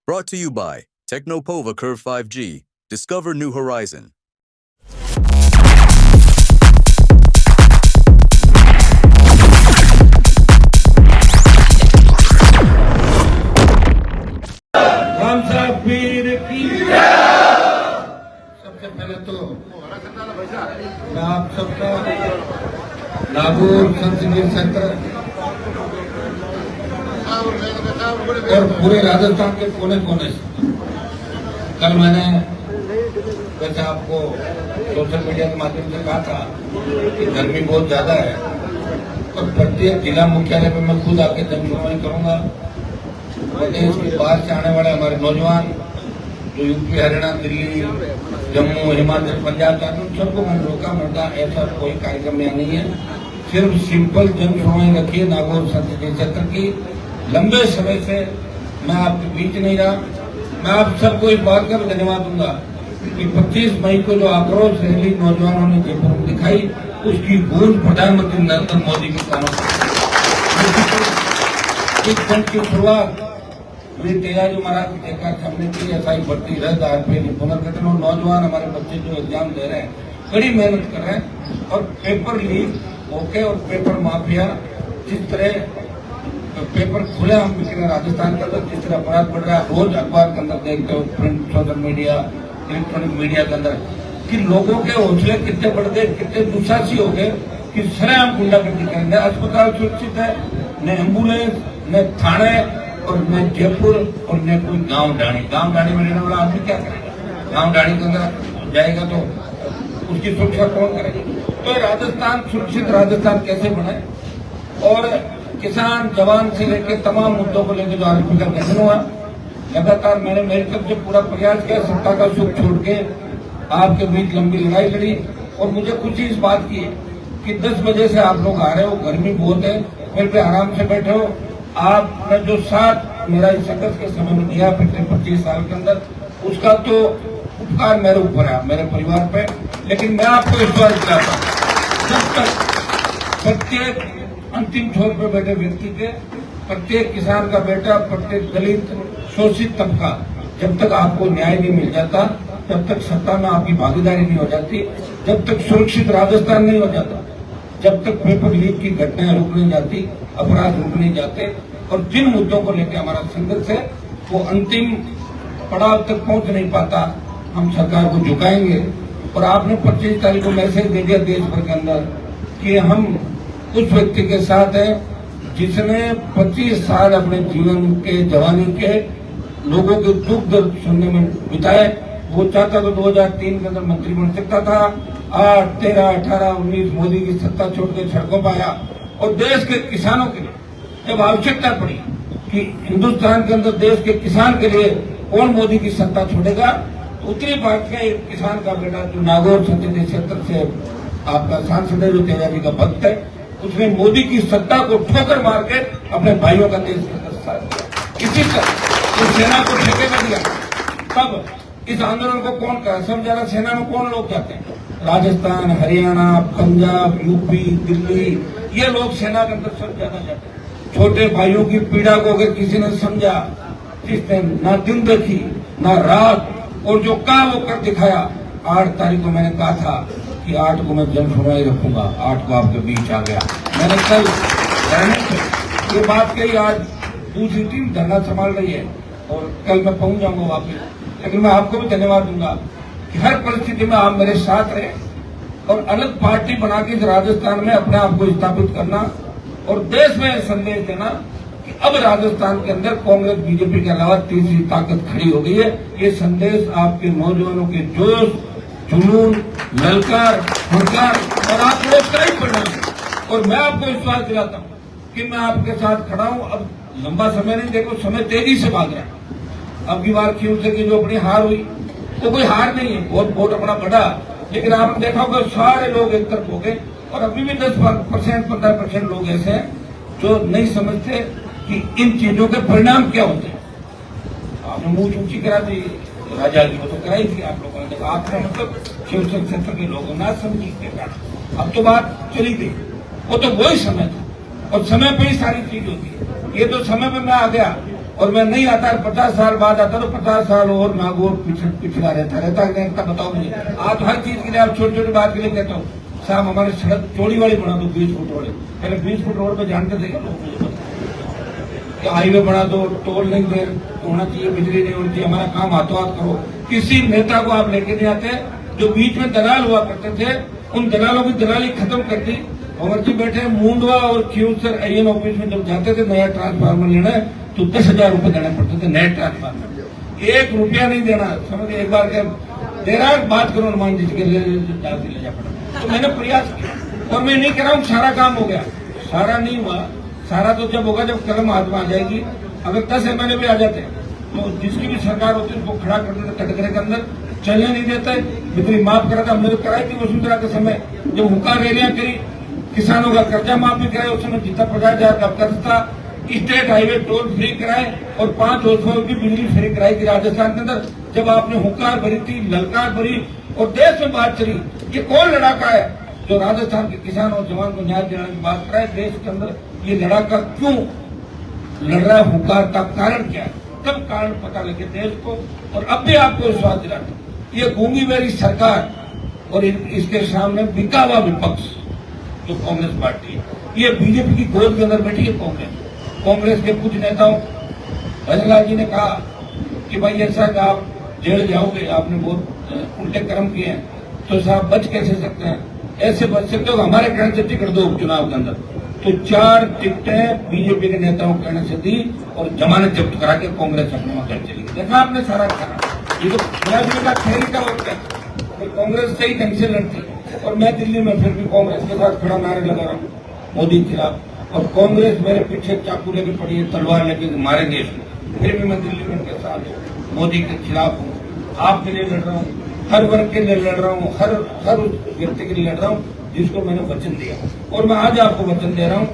Brought to you by Technopova Curve 5G. Discover new horizon. Ram साहब पीर की सबसे पहले तो मैं आप सबका नागौर संसदीय क्षेत्र और पूरे राजस्थान के कोने कोने से कल मैंने वैसे आपको सोशल मीडिया के माध्यम से कहा था कि गर्मी बहुत ज्यादा है और प्रत्येक जिला मुख्यालय में मैं खुद आके जनसुनवाई करूंगा। प्रदेश के बाहर से आने वाले हमारे नौजवान जो यूपी, हरियाणा, दिल्ली, जम्मू, हिमाचल, पंजाब जाते हैं, उन सबको मैंने रोका मरदा ऐसा कोई कार्यक्रम यहाँ नहीं है। सिर्फ सिंपल जनसुनवाई रखिए नागौर संसदीय क्षेत्र की। लंबे समय से मैं आपके बीच नहीं रहा। मैं आप सबको इस बात का भी धन्यवाद दूंगा कि 25 मई को जो आक्रोश रैली नौजवानों ने जयपुर में दिखाई, उसकी गूंज प्रधानमंत्री नरेंद्र मोदी के कानों इस जन की शुरुआत मेरी तैयारी महाराज देखा हमने की एसआई भर्ती रद्द, आरपीएफ पुनर्गठन और नौजवान हमारे बच्चे जो एग्जाम दे रहे हैं बड़ी मेहनत कर रहे हैं और पेपर लीक होके और पेपर माफिया जिस तरह पेपर खुले हम बिक रहे राजस्थान के अंदर, जिस तरह अपराध बढ़ रहा है, रोज अखबार के अंदर देखते हो, print, social media, electronic media के अंदर कि लोगों के हौसले कितने बढ़ गए, कितने दुस्साहसी हो गए कि सरेआम गुंडागर्दी करेंगे। अस्पताल सुरक्षित है, न एम्बुलेंस, न थाने और न जयपुर और न कोई गांव डाणी में रहने वाला आदमी क्या करेगा? गांव डाणी के अंदर जाएगा तो उसकी सुरक्षा कौन करेगा? तो राजस्थान सुरक्षित राजस्थान कैसे बने और किसान जवान से लेकर तमाम मुद्दों को लेकर जो आरपी का गठन हुआ, लगातार मैंने मेरी तरफ से पूरा प्रयास किया, सत्ता का सुख छोड़ के आपके बीच लंबी लड़ाई लड़ी और मुझे खुशी इस बात की है कि 10 बजे से आप लोग आ रहे हो, गर्मी बहुत है, फिर भी आराम से बैठे हो। आपने जो साथ मेरा इस संघर्ष के समय में दिया पिछले 25 साल के अंदर, उसका तो उपकार मेरे ऊपर है, मेरे परिवार पे। लेकिन मैं आपको विश्वास दिलाता हूं, जब तक प्रत्येक अंतिम छोर पर बैठे व्यक्ति के, प्रत्येक किसान का बेटा, प्रत्येक दलित शोषित तबका, जब तक आपको न्याय नहीं मिल जाता, जब तक सत्ता में आपकी भागीदारी नहीं हो जाती, जब तक सुरक्षित राजस्थान नहीं हो जाता, जब तक पेपर लीक की घटनाएं रुक नहीं जाती, अपराध रुक नहीं जाते और जिन मुद्दों को लेकर हमारा संघर्ष है वो अंतिम पड़ाव तक पहुंच नहीं पाता, हम सरकार को झुकाएंगे। और आपने 25 तारीख को मैसेज दे दिया देश भर के अंदर कि हम उस व्यक्ति के साथ हैं जिसने 25 साल अपने जीवन के, जवानी के लोगों के दुख दर्द सुनने में बिताए। वो चाहता तो 2003 के अंदर मंत्री बन सकता था, 8, 13, 18, 19 मोदी की सत्ता छोड़ के सड़कों पर आया और देश के किसानों के लिए जब आवश्यकता पड़ी कि हिंदुस्तान के अंदर देश के किसान के लिए कौन मोदी की सत्ता छोड़ेगा, उत्तरी भारत का एक किसान का बेटा जो नागौर संसदीय क्षेत्र से आपका सांसद है, जो तेजाजी का भक्त है, उसने मोदी की सत्ता को ठोकर मार के अपने भाइयों का देश के अंदर साथ दिया। इसी तरह उस सेना को ठेकेगा दिया। तब इस आंदोलन को कौन कर, सब ज्यादा सेना में कौन लोग जाते हैं? राजस्थान, हरियाणा, पंजाब, यूपी, दिल्ली, ये लोग सेना के अंदर सब ज्यादा जाते हैं। छोटे भाइयों की पीड़ा को अगर किसी ने समझा, जिसने ना दिन देखी ना रात और जो कहा वो कर दिखाया। 8 तारीख को मैंने कहा था कि 8 को मैं जनसुनवाई रखूंगा, 8 को आपके बीच आ गया। मैंने कल ये बात कही, आज दूसरी टीम धरना संभाल रही है और कल मैं पहुंच जाऊंगा वापिस। लेकिन मैं आपको भी धन्यवाद दूंगा कि हर परिस्थिति में आप मेरे साथ रहे और अलग पार्टी बना के राजस्थान में अपने आप को स्थापित करना और देश में संदेश देना कि अब राजस्थान के अंदर कांग्रेस, बीजेपी के अलावा तीसरी ताकत खड़ी हो गई है। ये संदेश आपके नौजवानों के जोश, जुनून, ललकार, हुंकार और आप लोग का ही परिणाम। और मैं आपको विश्वास दिलाता हूँ कि मैं आपके साथ खड़ा हूँ। अब लंबा समय नहीं, देखो समय तेजी से भाग रहा है। अब की बार खींचे की जो अपनी हार हुई तो कोई हार नहीं है, बहुत वोट अपना बढ़ा, लेकिन आपने देखा होगा सारे लोग एक तरफ हो गए और अभी भी 10%, 15% लोग ऐसे हैं जो नहीं समझते कि इन चीजों के परिणाम क्या होते हैं। आपने मुंह ऊंची करा दी राजा की, वो तो कराई थी आप लोगों ने, देखा आपने मतलब शिवसेना क्षेत्र के लोगों ना समझी के कारण अब तो बात चली गई। वो तो वही समय था और समय पे ही सारी चीज होती है। ये तो समय पे मैं आ गया और मैं नहीं आता, 50 साल बाद आता तो 50 साल और नागौर पिछड़ा रहता बताओ मुझे। आप हर चीज के लिए, आप छोटी छोटी बात के लिए कहता हूँ साहब हमारे सड़क चौड़ी वाली बना दो, 20 फुट वाले। पहले 20 फुट रोड पे जानते थे क्या लोग? मुझे कि हाईवे बना दो, टोल नहीं दे होना चाहिए, बिजली नहीं होनी चाहिए, हमारा काम हाथों हाथ करो। किसी नेता को आप लेके नहीं आते। जो बीच में दलाल हुआ करते थे, उन दलालों की दलाली खत्म कर दी। भंवर जी बैठे मुंडवा और खियूसर AN ऑफिस में जब जाते थे नया ट्रांसफार्मर लेना तो 10,000 रुपए देने पड़ते थे नए ट्रांसफार्मर। 1 रुपया नहीं देना, समझ एक बार के देना बात करो हनुमान जी के ले जा पड़ा। तो मैंने प्रयास किया और मैं नहीं कह रहा हूँ सारा काम हो गया, सारा नहीं हुआ। सारा तो जब होगा जब कलम हाथ में आ जाएगी। अगर 10 MLA भी आ जाते तो जिसकी भी सरकार होती है उसको खड़ा कर देते कटघरे के अंदर, चलने नहीं देता। बिजली माफ करा था हमने, तो कराई थी वसुंधरा के समय, जब हुक्का रैलियां करी, किसानों का कर्जा माफ भी कराया, उस समय जितना 50,000 का कर्ज था। स्टेट हाईवे टोल फ्री कराए और 5 वर्षों की बिजली फ्री कराई थी राजस्थान के अंदर। जब आपने हुंकार भरी थी, ललकार भरी और देश में बात चली, ये कौन लड़ाका है जो राजस्थान के किसान और जवान को न्याय दिलाने की बात कराए? देश के अंदर ये लड़ाका क्यों लड़ रहा है, हुंकार का कारण क्या है? तब कारण पता लगे देश को। और अब भी आपको विश्वास दिलाता हूं, ये गूंगी बेरी सरकार और इसके सामने बिका हुआ विपक्ष जो कांग्रेस पार्टी है, ये बीजेपी की गोद के अंदर बैठी है कांग्रेस के कुछ नेताओं। भजनलाल जी ने कहा कि भाई ऐसा आप जेल जाओगे, आपने बहुत उल्टे कर्म किए हैं, तो साहब बच कैसे सकते हैं? ऐसे बच सकते हो हमारे कहने से टिकट दो उपचुनाव के अंदर। तो 4 टिकटें बीजेपी के नेताओं कहने से दी और जमानत जब्त करा के कांग्रेस अपने वहां चली गई। देखा आपने सारा करा। ये तो का खेल का होता है, तो कांग्रेस सही ढंग से लड़ती। और मैं दिल्ली में फिर भी कांग्रेस के साथ खड़ा नारे लगा रहा हूँ मोदी के खिलाफ। और कांग्रेस मेरे पीछे चाकू लेके पड़ी है, तलवार लेके मारेंगे इसको, फिर भी मैं दिल्ली में उनके साथ हूँ, मोदी के खिलाफ हूँ। आपके लिए लड़ रहा हूँ, हर वर्ग के लिए लड़ रहा हूँ, हर व्यक्ति के लिए लड़ रहा हूँ जिसको मैंने वचन दिया। और मैं आज आपको वचन दे रहा हूँ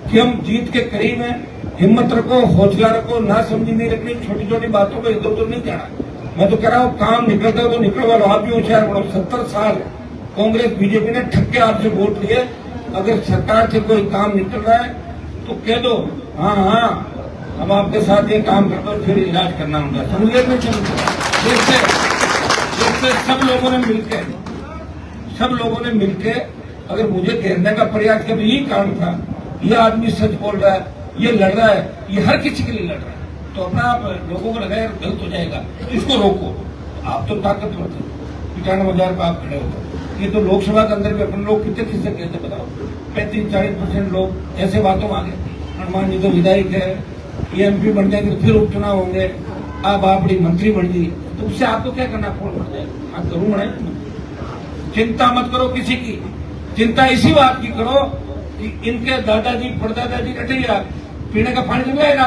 कि हम जीत के करीब हैं। हिम्मत रखो, हौसला रखो, ना समझी नहीं रखनी, छोटी छोटी बातों को इधर उधर नहीं जाना। मैं तो कह रहा हूँ काम निकलता है तो निकलवा लो, आप भी होशियार बनो। 70 साल कांग्रेस बीजेपी ने ठक्के आपसे वोट लिए। अगर सरकार से कोई काम निकल रहा है तो कह दो हाँ हाँ हम आपके साथ ये काम कर दो, फिर इलाज करना होगा। समझ नहीं जैसे सब लोगों ने मिलकर अगर मुझे घेरने का प्रयास किया तो यही कारण था। ये आदमी सच बोल रहा है, ये लड़ रहा है, ये हर किसी के लिए लड़ रहा है, तो अपना आप लोगों को लगा यार गलत हो जाएगा, इसको रोको। आप तो ताकतवर थे, 95,000 पर आप खड़े होते। ये तो लोकसभा के अंदर भी अपने लोग कितने किससे कहते बताओ? 35-40% लोग ऐसे बातों में आ गए। हनुमान जी तो विधायक है, ये MP बन जाएंगे, फिर उपचुनाव होंगे, आप बड़ी मंत्री बन गई, तो उससे आपको क्या करना? कौन बढ़ जाएगा? आप जरूर बढ़ाए। चिंता मत करो किसी की, चिंता इसी बात की करो कि इनके दादाजी परदादाजी कटेगा पीने का पानी मिल जाएगा।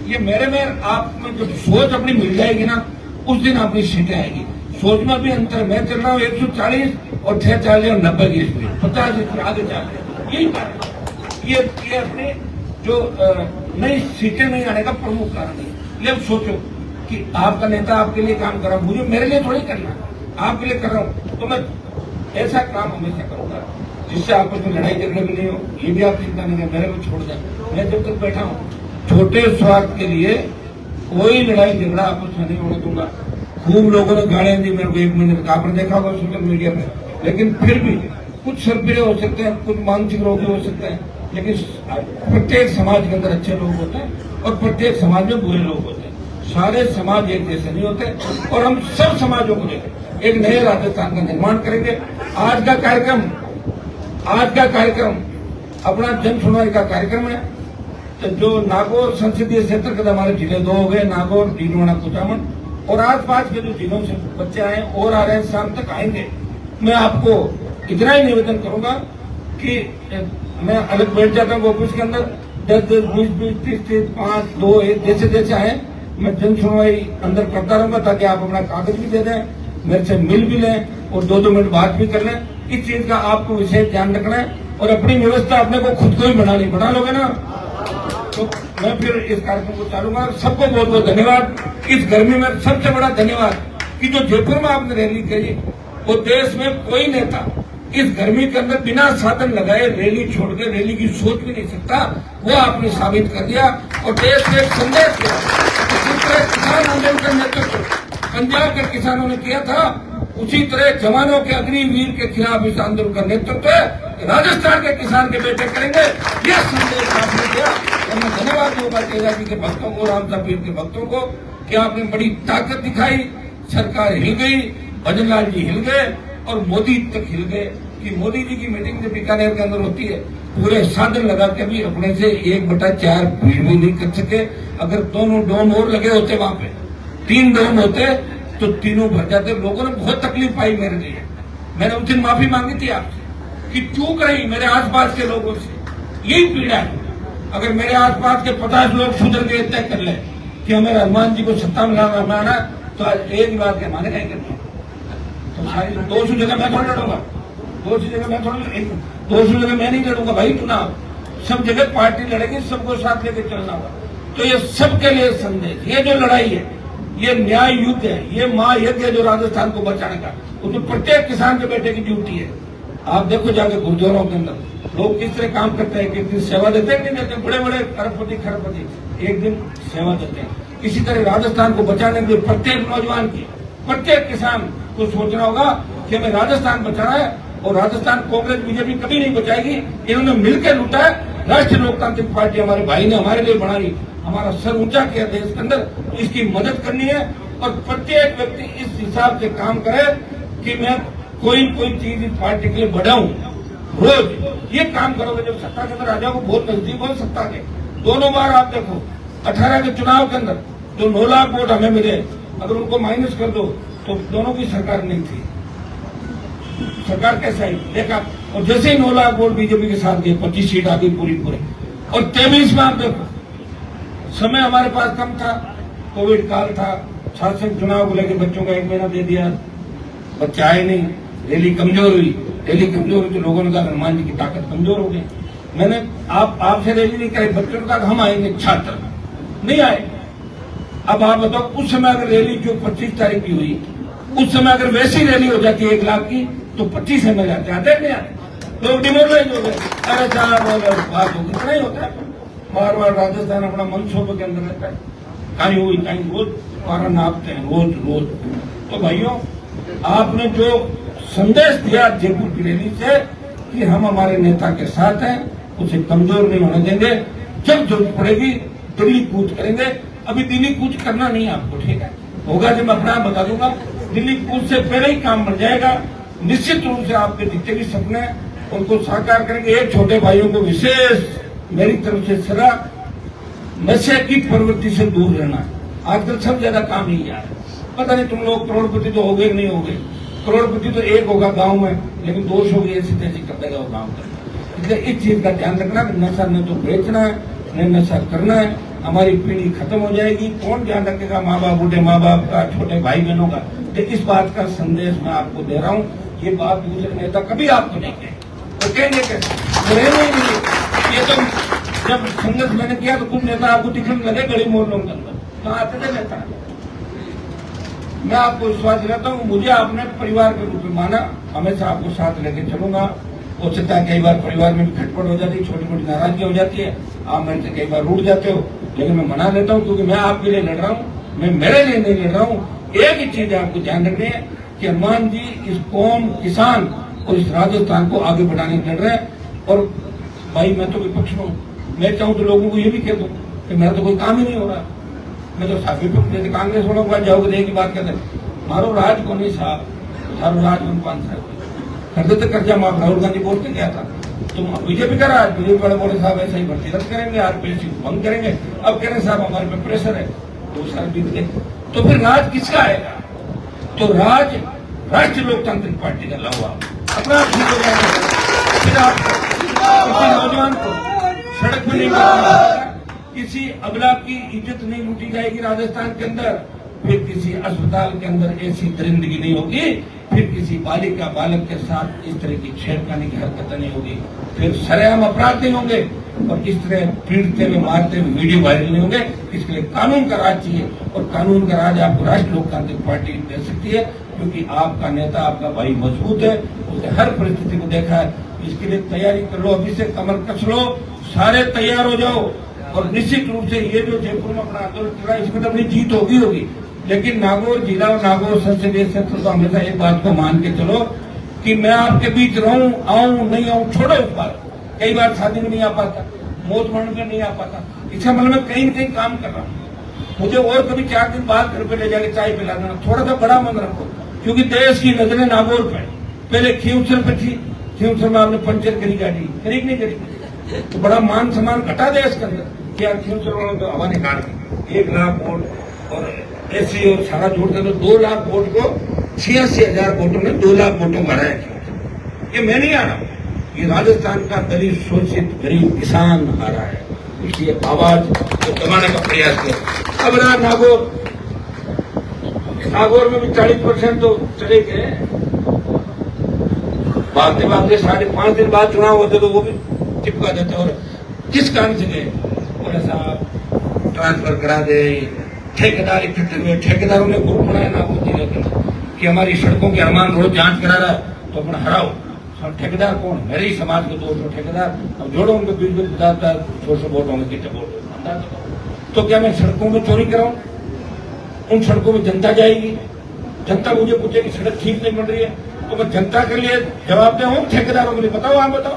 ये मेरे में आप में जब सोच अपनी मिल जाएगी ना, उस दिन अपनी सीटें आएगी। सोच में भी अंतर, मैं चल रहा हूँ 140 और 640 और 90 की स्पीड, 50 स्पीड आगे चल रहे। यही कारण ये अपने जो नई सीटें नहीं आने का प्रमुख कारण है। ये सोचो कि आपका नेता आपके लिए काम कर रहा हूँ, मुझे मेरे लिए थोड़ी करना, आपके लिए कर रहा हूँ, तो मैं ऐसा काम हमेशा करूंगा जिससे आपस में लड़ाई झगड़े भी नहीं हो। ये भी आप चिंता नहीं करें, मेरे को छोड़ दें। मैं जब तक बैठा हूँ छोटे स्वार्थ के लिए कोई लड़ाई झगड़ा आपस में नहीं होने दूंगा। खूब लोगों ने गाड़ियां दी मेरे को 1 महीने तक, आपने देखा होगा सोशल मीडिया पे। लेकिन फिर भी कुछ सरपिरे हो सकते हैं, कुछ मानसिक रोगी हो सकते हैं, लेकिन प्रत्येक समाज के अंदर अच्छे लोग होते हैं और प्रत्येक समाज में बुरे लोग होते हैं। सारे समाज एक जैसे नहीं होते और हम सब समाजों को लेकर एक नए राजस्थान का निर्माण करेंगे। आज का कार्यक्रम अपना जन सुनवाई का कार्यक्रम है। तो जो नागौर संसदीय क्षेत्र के हमारे जिले 2 हो गए, नागौर, डीडवाना, कुचामन, और आसपास के जो जिलों से बच्चे आए और आ रहे हैं, शाम तक आएंगे। मैं आपको इतना ही निवेदन करूंगा कि मैं अलग बैठ जाता हूँ ऑफिस के अंदर, 10-10, 20-20, 30-30, 5, 2, 1 जैसे जैसे आए मैं जन सुनवाई अंदर करता रहूंगा, ताकि आप अपना कागज भी दे दें, मेरे से मिल भी लें और 2-2 मिनट बात भी कर लें। इस चीज का आपको विशेष ध्यान रखना है और अपनी व्यवस्था अपने को खुद को ही बना लोगे ना, तो मैं फिर इस कार्यक्रम को चालूंगा। सबको बहुत बहुत धन्यवाद। इस गर्मी में सबसे बड़ा धन्यवाद कि जो जयपुर में आपने रैली करी, वो देश में कोई नेता इस गर्मी के अंदर बिना साधन लगाए रैली छोड़ के रैली की सोच भी नहीं सकता। वो आपने साबित कर दिया और देश में एक संदेश दिया। जिस तरह किसान आंदोलन का नेतृत्व पंजाब के किसानों ने किया था, उसी तरह जवानों के अग्निवीर के खिलाफ इस आंदोलन का नेतृत्व राजस्थान के किसान के बेटे करेंगे। यह संदेश आपने दिया और मैं धन्यवाद दूंगा तेजा जी के भक्तों को, रामसा पीर के भक्तों को कि आपने बड़ी ताकत दिखाई। सरकार हिल गई, भजन लाल जी हिल गए और मोदी तक हिल गए कि मोदी जी की मीटिंग जब बीकानेर के अंदर होती है पूरे साधन लगा के भी अपने से 1/4 भीड़ भी नहीं कर सके। अगर दोनों डोम और लगे होते वहां पे 3 डोम होते तो तीनों भर जाते। लोगों ने बहुत तकलीफ पाई मेरे लिए। मैंने उस दिन माफी मांगी थी आपसे कि चूक रही मेरे आसपास के लोगों से। यही पीड़ा है। अगर मेरे आसपास के 50 लोग सुधर गए तय कर ले कि हमें हनुमान जी को सत्ता में लाना तो आज एक ही बात के माने नहीं करते। तो सारी 200 जगह मैं थोड़ी लड़ूंगा, 200 जगह मैं थोड़ी 200 जगह मैं नहीं लड़ूंगा भाई। चुनाव सब जगह पार्टी लड़ेगी, सबको साथ लेके चलना होगा। तो ये सबके लिए संदेश, ये जो लड़ाई है ये न्याय युद्ध है, ये महायज्ञ है जो राजस्थान को बचाने का। उसमें प्रत्येक किसान के बेटे की ड्यूटी है। आप देखो जाके गुरुद्वारों के अंदर लोग किस तरह काम करते हैं, किस दिन सेवा देते हैं, नहीं देते। बड़े बड़े खरबपति एक दिन सेवा देते हैं। इसी तरह राजस्थान को बचाने के लिए प्रत्येक नौजवान की, प्रत्येक किसान को सोचना होगा कि हमें राजस्थान बचाना है। और राजस्थान कांग्रेस बीजेपी कभी नहीं बचाएगी। इन्होंने मिलकर लूटा है। राष्ट्रीय लोकतांत्रिक पार्टी हमारे भाई ने हमारे लिए बनाई, हमारा सर ऊंचा किया देश के अंदर, तो इसकी मदद करनी है। और प्रत्येक व्यक्ति इस हिसाब से काम करे कि मैं कोई चीज इस पार्टी के लिए बढ़ाऊं। रोज ये काम करोगे जब सत्ता के अंदर आ जाओगे, बहुत नजदीक हो सत्ता के। दोनों बार आप देखो 18 के चुनाव के अंदर जो 9 लाख वोट हमें मिले, अगर उनको माइनस कर दो तो दोनों की सरकार नहीं थी। सरकार कैसा ही देखा। और जैसे ही 9 लाख वोट बीजेपी के साथ गए 25 सीट आ गई पूरी। और 23 में आप देखो समय हमारे पास कम था, कोविड काल था, शासन चुनाव को लेकर बच्चों का 1 महीना दे दिया, बच्चे आए नहीं, रैली कमजोर हुई तो लोगों ने कहा हनुमान जी की ताकत कमजोर हो गई। मैंने आपसे रैली नहीं कराई, बच्चों ने कहा हम आएंगे, छात्र नहीं आए। अब आप बताओ उस समय अगर रैली जो 25 तारीख की हुई, उस समय अगर वैसी रैली हो जाती 1 लाख की तो 25 में जाते आते नहीं आते, लोग डिमोरलाइज हो गए। अरे चार बात हो इतना ही होता है। बार बार राजस्थान अपना मनसूबे के अंदर रहता है, कहीं हुई कहीं रोज मारा नापते हैं रोज। तो भाइयों आपने जो संदेश दिया जयपुर की रैली से कि हम हमारे नेता के साथ हैं, उसे कमजोर नहीं होने देंगे। जब जरूरत पड़ेगी दिल्ली कूच करेंगे। अभी दिल्ली कूच करना नहीं है आपको, ठीक है, होगा जब मैं अपना बता दूंगा। दिल्ली कूच से पहले ही काम बन जाएगा। निश्चित रूप से आपके जितने भी सपने उनको साकार करेंगे। एक छोटे भाइयों को विशेष मेरी तरफ से सलाह, नशे की प्रवृत्ति से दूर रहना। आजकल सब ज्यादा काम ही आ रहा है। पता नहीं तुम लोग करोड़पति तो हो गए नहीं हो गए। करोड़पति तो एक होगा गांव में, लेकिन 200 की ऐसी तैसी कर देगा वो गांव का। इसलिए इस चीज का ध्यान रखना कि नशा न तो बेचना है न नशा करना है। हमारी पीढ़ी खत्म हो जाएगी। कौन ध्यान रखेगा? माँ बाप, बूढ़े माँ बाप का, छोटे भाई बहनों का। तो इस बात का संदेश मैं आपको दे रहा हूँ। ये बात दूसरे नेता कभी आपको नहीं कहे, तो कहेंगे कैसे? ये तो जब संघर्ष मैंने किया तो कुछ नेता आपको दिखने लगे गली मोहल्लों के अंदर, तो आते थे नेता। मैं आपको विश्वास दिलाता हूँ, मुझे आपने परिवार के रूप में माना, हमेशा आपको साथ लेके चलूंगा। हो सकता है कई बार परिवार में भी खटपट हो जाती है, छोटी मोटी नाराजगी हो जाती है, आप मेरे से कई बार रूठ जाते हो, लेकिन मैं मना लेता हूँ क्योंकि मैं आपके लिए लड़ रहा हूँ, मैं मेरे लिए नहीं लड़ रहा हूँ। एक ही चीज आपको ध्यान रखनी है कि हनुमान जी इस कौम, किसान और इस राजस्थान को आगे बढ़ाने लड़ रहे हैं। और भाई मैं तो विपक्ष में हूँ, मैं चाहूँ तो लोगों को ये भी कह दूँ कि मेरा तो कोई काम ही नहीं हो रहा। मैं तो विपक्ष जैसे कांग्रेस वालों के पास जाओगे एक ही बात कहते हैं, मारो राज को नहीं साहब, मारो राज कौन साहब कर देते कर्जा माफ। राहुल गांधी बोल के गया था, तुम बीजेपी का राज, बीजेपी वाले बोले साहब ऐसा ही भर्ती रद्द करेंगे, आरपीएससी भंग करेंगे। अब कह रहे साहब हमारे पे प्रेशर है, 2 साल बीत गए, तो फिर राज किसका आएगा? तो राज राष्ट्रीय लोकतांत्रिक पार्टी का हुआ अपना ठीक हो जाएगा। फिर आप किसी नौजवान को सड़क पर नहीं जाएगा, किसी अबला की इज्जत नहीं लूटी जाएगी राजस्थान के अंदर, फिर किसी अस्पताल के अंदर ऐसी दरिंदगी नहीं होगी, फिर किसी बालिका बालक के साथ इस तरह की छेड़खानी की हरकतें नहीं होगी, फिर सरेआम अपराध नहीं होंगे और इस तरह पीटते हुए मारते हुए वीडियो वायरल नहीं होंगे। इसके लिए कानून का राज चाहिए और कानून का राज आपको राष्ट्रीय लोकतांत्रिक पार्टी दे सकती है, क्योंकि आपका नेता, आपका भाई मजबूत है, उसने हर परिस्थिति को देखा है। इसके लिए तैयारी कर लो, अभी से कमर कस लो, सारे तैयार हो जाओ। और निश्चित रूप से ये जो जयपुर में अपना आंदोलन चला, इसमें तो अपनी जीत होगी, लेकिन नागौर जिला और नागौर संसदीय क्षेत्र तो हमेशा एक बात को मान के चलो कि मैं आपके बीच रहूं, आऊं नहीं आऊं, छोड़ो इस बार। कई बार शादी में नहीं आ पाता, मौत मरण में नहीं आ पाता, इसका मतलब मैं कहीं न कहीं काम कर रहा हूँ। मुझे और कभी 4 दिन बाद घर पे ले जाके चाय पिला देना, थोड़ा सा बड़ा मन रखो, क्योंकि देश की नजरें नागौर पे। पहले खींवसर पे थी, खींवसर में आपने पंचर करी गाड़ी, करी नहीं करी, तो बड़ा मान सम्मान घटा देश के अंदर। क्या खींवसर वालों को हवा निकाल दी, 1 लाख वोट और ऐसी और सारा जोड़कर 2 लाख वोट को 86,000 वोटों ने 2 लाख वोटों का है। ये मैं नहीं आ रहा, ये राजस्थान का दलित शोषित गरीब किसान हारा है, उसकी आवाज को दबाने का प्रयास किया। अब रहा नागौर में भी 40% तो चले गए। भागते भागते 5.5 दिन बाद चुनाव होते तो वो भी चिपका देते। और किस कारण से गए, बोले साहब ट्रांसफर करा दे, ठेकेदार इकट्ठे हुए, ठेकेदारों ने ग्रुप बनाया नागौर जिले के कि हमारी सड़कों के अरमान रोज जांच करा रहा है तो अपना हराओ। और ठेकेदार कौन, मेरे ही समाज के 200 ठेकेदार, अब जोड़ो उनको 20-50 वोट होंगे, कितने वोट। तो क्या मैं सड़कों में चोरी कराऊं? उन सड़कों में जनता जाएगी, जनता मुझे पूछेगी सड़क ठीक नहीं बन रही है, तो मैं जनता के लिए जवाब दे हूं, ठेकेदारों के लिए बताओ, आप बताओ।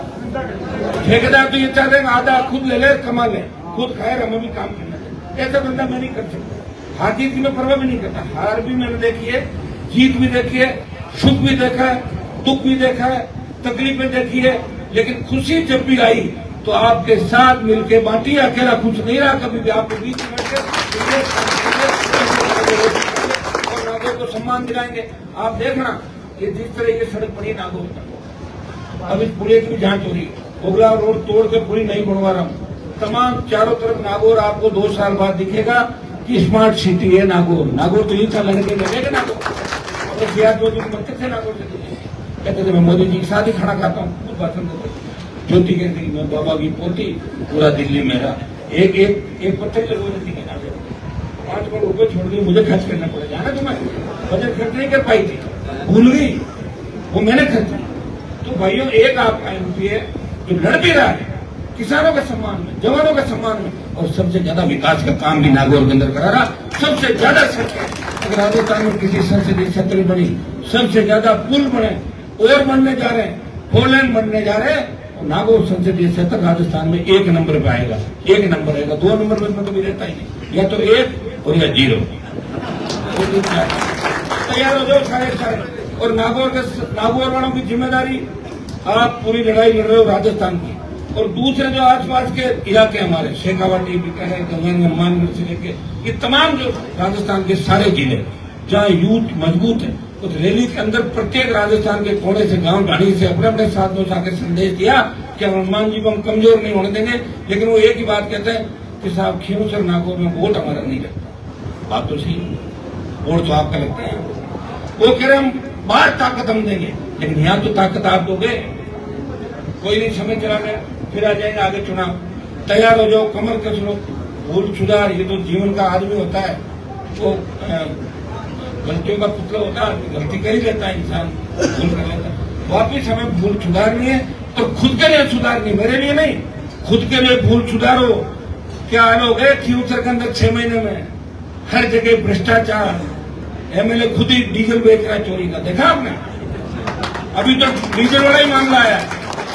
ठेकेदार तो ये चाहते हैं आधा खुद ले ले, कमा ले, खुद खाए, हमें भी काम करना चाहिए। ऐसा बंदा मैं नहीं कर सकता। हार जीत की मैं परवाह भी नहीं करता। हार भी मैंने देखी है, जीत भी देखी है, सुख भी देखा है, दुख भी देखा है, तकलीफें देखी है, लेकिन खुशी जब भी आई तो आपके साथ मिलकर बांटी। अकेला खुश नहीं रहा कभी भी, आपके बीच में और नागौर को सम्मान दिलाएंगे। आप देखना कि जिस तरह की सड़क बनी नागौर का, अब इस पुलिया की भी जांच हो रही है। ओगला रोड तोड़ के पूरी नहीं बनवा रहा हूँ, तमाम चारों तरफ नागौर आपको 2 साल बाद दिखेगा कि स्मार्ट सिटी है नागौर। नागौर तो ये था लड़के लगेगा नागौर। और सियाज जो बनते थे नागौर से, कहते थे मैं मोदी जी के साथ ही खाना खाता हूँ, खुद भाषण देते। ज्योति कहती मैं बाबा की पोती, पूरा दिल्ली मेरा। एक पत्थर से रोज दिखे ना, 5 करोड़ रुपए छोड़ दिए, मुझे खर्च करना पड़ा। जाना तुम्हें बजट खर्च नहीं कर पाई थी, भूल गई, वो मैंने खर्च किया। तो भाइयों, एक आपका एमपी है जो लड़ भी रहा है किसानों के सम्मान में, जवानों के सम्मान में, और सबसे ज्यादा विकास का काम भी नागौर के अंदर करा रहा। सबसे ज्यादा अगर राजस्थान में किसी संसदीय क्षेत्र बनी, सबसे ज्यादा पुल बने और बनने जा रहे हैं, 4 लेन बनने जा रहे हैं, और नागौर संसदीय क्षेत्र राजस्थान में 1 नंबर पे आएगा। 1 नंबर आएगा, 2 नंबर में तो कभी रहता ही नहीं, या तो 1 और या 0। तैयार हो जाओ सारे। और नागौर वालों की जिम्मेदारी, आप पूरी लड़ाई लड़ रहे हो राजस्थान की, और दूसरे जो आसपास के इलाके हमारे शेखावाटी, बीकानेर, गंगानगर, हनुमानगढ़ से लेके ये तमाम जो राजस्थान के सारे जिले जहाँ यूथ मजबूत है, उस रैली के अंदर प्रत्येक राजस्थान के कोने से, गांव ढाणी से अपने अपने साथ में जाकर संदेश दिया कि हनुमान जी को हम कमजोर नहीं होने देंगे। लेकिन वो एक ही बात कहते हैं कि साहब खींवसर नागौर में वोट हमारा नहीं लगता। बात तो सही, वोट तो आपका लगता है। वो कह रहे हम बाहर ताकत हम देंगे, लेकिन यहाँ तो ताकत आप दोगे। कोई नहीं, समय चला गया, फिर आ जाएंगे आगे चुनाव। तैयार हो जाओ, कमर कस लो, भूल सुधार। ये तो जीवन का आदमी होता है, वो गलतियों का पुतला होता है, गलती कर ही लेता है इंसान, भूल कर लेता है। वापिस हमें भूल सुधारनी है, तो खुद के लिए सुधारनी, मेरे लिए नहीं, खुद के लिए भूल सुधारो। क्या हाल हो गए खींवसर के अंदर 6 महीने में? हर जगह भ्रष्टाचार, एमएलए खुद ही डीजल बेच रहा है चोरी का, देखा आपने? अभी तो डीजल वाला ही मामला आया,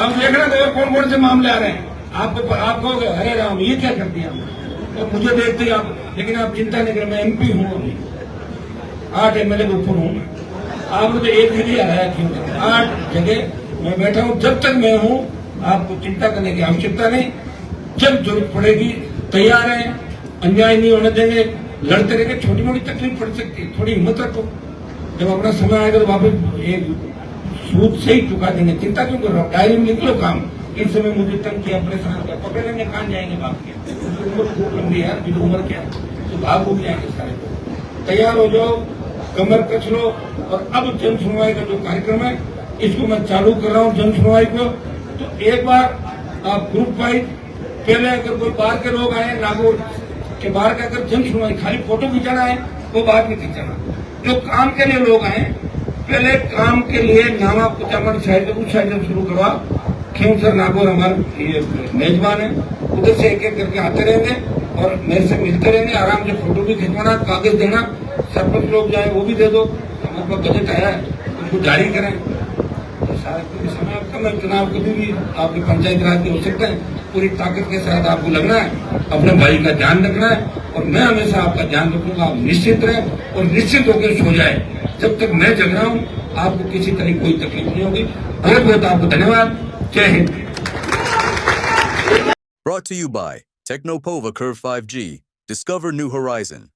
अब देखना तो और कौन कौन से मामले आ रहे हैं। आप कहोगे अरे राम ये क्या कर दिया, तो मुझे देखते ही आप, लेकिन आप चिंता नहीं करें, मैं एमपी हूँ, अभी 8 एमएलए के ऊपर हूँ। आपने तो एक जगह हराया क्यों? 8 जगह मैं बैठा हूँ, जब तक मैं हूँ आपको चिंता करने की आवश्यकता नहीं। जब जरूरत पड़ेगी तैयार है, अन्याय नहीं होने देंगे, लड़ते रहेंगे। छोटी मोटी तकलीफ पड़ सकती है, थोड़ी हिम्मत रखो, जब अपना समय आएगा तो वापस एक सूद से ही चुका देंगे। चिंता क्यों कर रहा हूँ, डायरी में लिख लो काम, इस समय मुझे तंग किया, परेशान किया, पकड़ेंगे, कहाँ जाएंगे बाप के? उम्र खूब लंबी है, अभी तो उम्र क्या है, तो भाग हो जाएंगे सारे। तैयार हो जाओ, कमर कस लो। और अब जन सुनवाई का जो कार्यक्रम है, इसको मैं चालू कर रहा हूँ जन सुनवाई को। तो एक बार आप ग्रुप वाइज, पहले अगर कोई बाहर के लोग आए, नागौर के बाहर का अगर जन सुनवाई खाली फोटो खिंचाना है वो बात नहीं खिंचाना। जो काम के लिए लोग आए, पहले काम के लिए नामा कुचामन साइड उस साइड से शुरू करवा, खेमसर नागौर हमारे ये मेजबान है, उधर से एक एक करके आते रहेंगे और मेरे से मिलते रहेंगे, आराम से फोटो भी खिंचवाना, कागज देना, सरपंच लोग जाए वो भी दे दो, हमारे पास बजट आया है उसको जारी करें। तो सारा समय कम है, चुनाव कभी भी आपकी पंचायत राज के हो सकते हैं, पूरी ताकत के साथ आपको लगना है, अपने भाई का ध्यान रखना है और मैं हमेशा आपका ध्यान रखूंगा। आप निश्चित रहें और निश्चित होकर सो जाए, जब तक मैं जग रहा हूँ आपको किसी तरह कोई तकलीफ नहीं होगी। बहुत बहुत आपको धन्यवाद। जय Hind. Brought to you by Technopova Curve 5G. Discover new horizon.